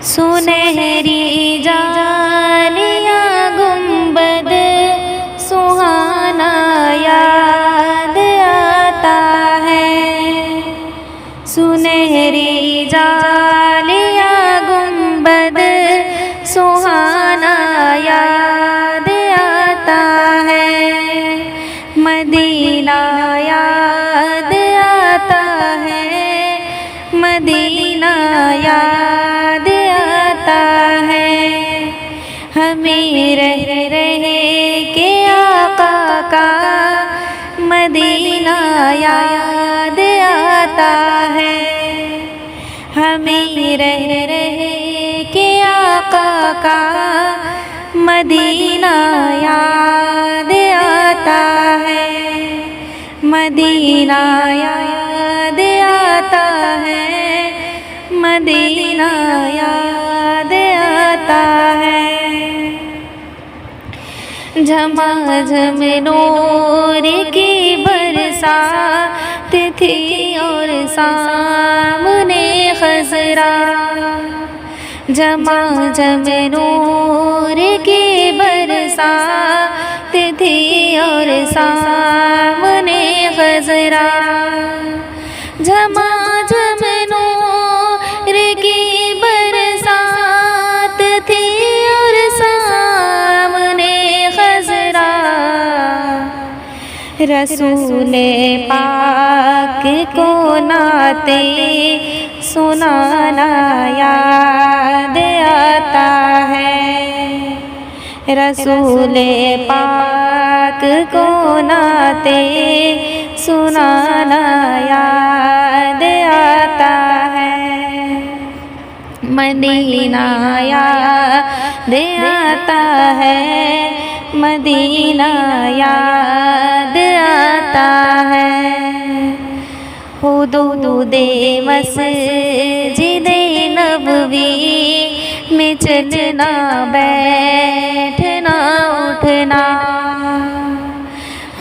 सुनहरी जालियां गुंबद सुहाना याद आता है। सुनहरी जालियां गुंबद सुहाना याद आता है। मदीना याद आता है। मदीना याद आता है। हमें रह के आका का मदीना याद आता है। हमें रह के आका का मदीना याद आता है। मदीना याद आता है। मदीना याद आता है। झमाझम नूर की बरसात थी और सामने खज़रा। झमाझम नूर की बरसात थी और सामने खज़रा। झमाझम नूर की बरसात थी और सामने खज़रा। रसूल पाक को नाते सुनाना याद आता है। रसूल पाक को नाते सुनाना याद आता है। मदीना याद आता है। मदीना याद आता है। हुदूदे मस्जिदे नबवी में चलना बैठना उठना।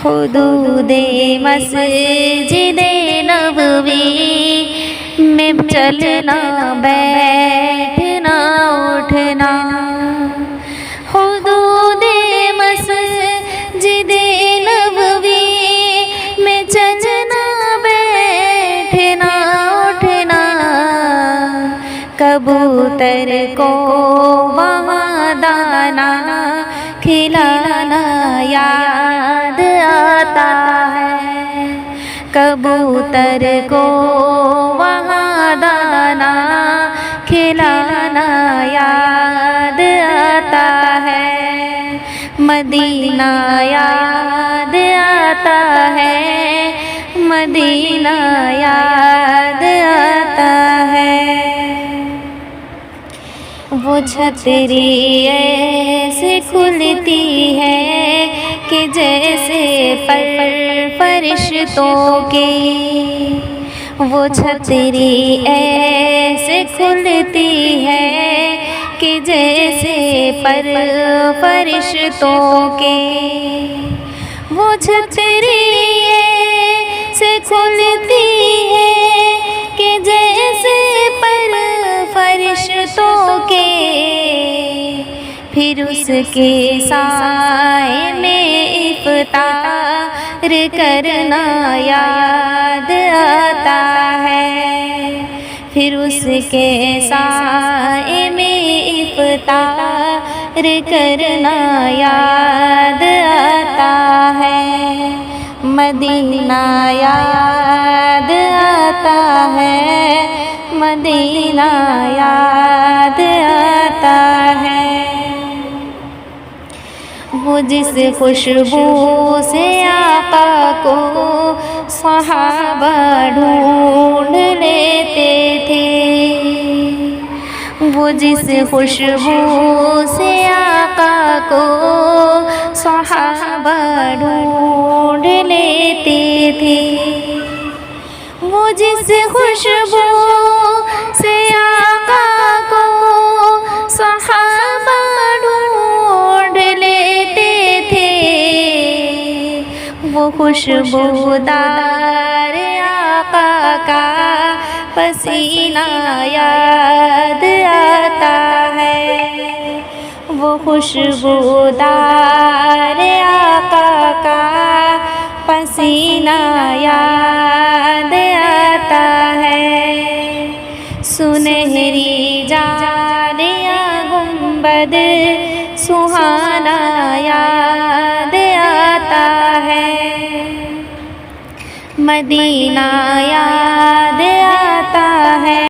हुदूदे मस्जिदे नबवी में चलना बैठना उठना। हुदूदे मस्जिदे नबवी में चलना बैठना उठना। कबूतर को वहाँ दाना खिलाना याद आता है। कबूतर को वहाँ दाना खिलाना याद आता है। मदीना याद आता है। मदीना याद आता है। वो छतरी ऐसे खुलती है कि जैसे पर फरिश्तों की। वो छतरी ऐसे खुलती है कि जैसे पर फरिश्तों के। वो छतरी ऐसे खुलती है कि जैसे पर फरिश्तों के। फिर उसके साए में इफ्तार करना याद आता है। फिर उसके साए में इफ्तार करना याद आता है। मदीना याद आता है। मदीना याद आता है। वो जिस खुशबू से आका को सहाबा ढूंढ लेते थे। वो जिस खुशबू से आका को सहाबा ढूंढ लेते थे। वो जिस खुशबू से आका को सहाबा ढूंढ लेते थे। वो खुशबूदार आका का पसीना याद आता खुशबूदार आका का पसीना याद आता है। सुनहरी जालियां गुंबद सुहाना याद आता है। मदीना याद